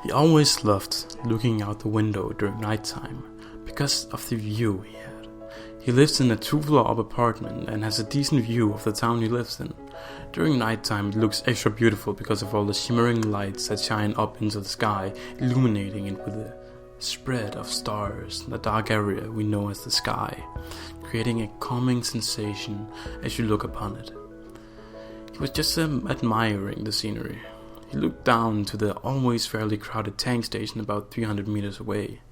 He always loved looking out the window during nighttime because of the view he had. He lives in a 2-floor up apartment and has a decent view of the town he lives in. During nighttime it looks extra beautiful because of all the shimmering lights that shine up into the sky, illuminating it with a spread of stars in the dark area we know as the sky, creating a calming sensation as you look upon it. He was just admiring the scenery. He looked down to the always fairly crowded tank station about 300 meters away.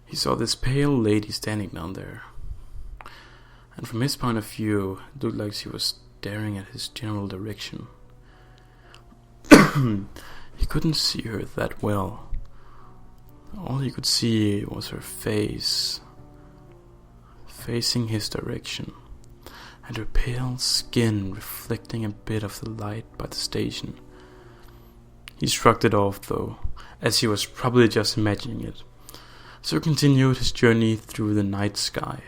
He saw this pale lady standing down there. And from his point of view, it looked like she was staring at his general direction. He couldn't see her that well. All he could see was her face, facing his direction, and her pale skin reflecting a bit of the light by the station. He shrugged it off though, as he was probably just imagining it, so continued his journey through the night sky.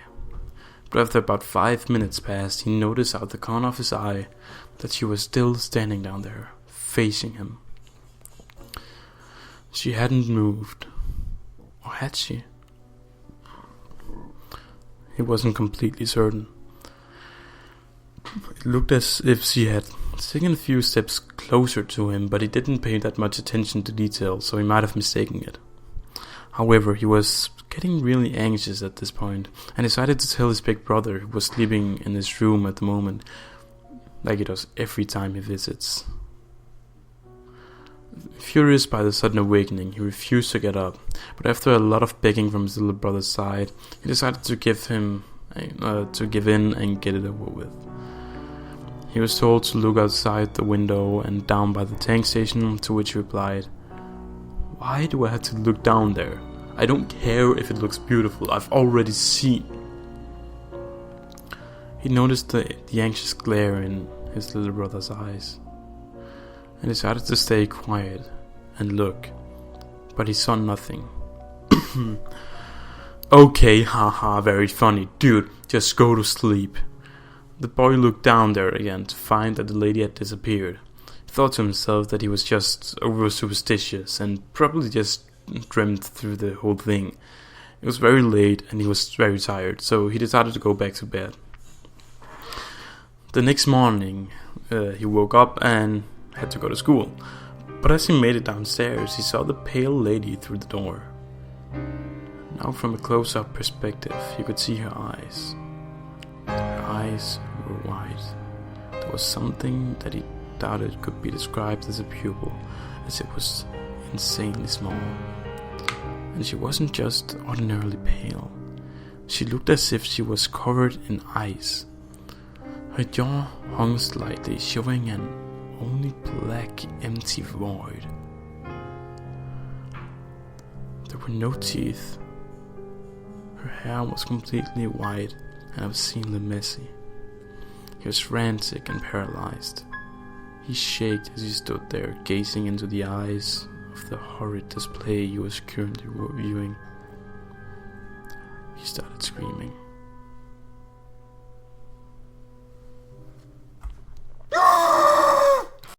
But after about 5 minutes passed, he noticed out the corner of his eye that she was still standing down there, facing him. She hadn't moved. Or had she? He wasn't completely certain. It looked as if she had taken a few steps closer to him, but he didn't pay that much attention to detail, so he might have mistaken it. However, he was getting really anxious at this point, and decided to tell his big brother, who was sleeping in his room at the moment, like he does every time he visits. Furious by the sudden awakening, he refused to get up, but after a lot of begging from his little brother's side, he decided to give in and get it over with. He was told to look outside the window and down by the tank station, to which he replied, "Why do I have to look down there? I don't care if it looks beautiful, I've already seen." He noticed the anxious glare in his little brother's eyes, and decided to stay quiet and look, but he saw nothing. "Okay, haha, very funny, dude, just go to sleep." The boy looked down there again to find that the lady had disappeared. He thought to himself that he was just over superstitious and probably just dreamt through the whole thing. It was very late and he was very tired, so he decided to go back to bed. The next morning, he woke up and had to go to school. But as he made it downstairs, he saw the pale lady through the door. Now from a close-up perspective, you could see her eyes. Her eyes were wide. There was something that he doubted could be described as a pupil, as it was insanely small. And she wasn't just ordinarily pale. She looked as if she was covered in ice. Her jaw hung slightly, showing an only black, empty void. There were no teeth. Her hair was completely white and obscenely messy. He was frantic and paralyzed. He shook as he stood there, gazing into the eyes of the horrid display he was currently viewing. He started screaming.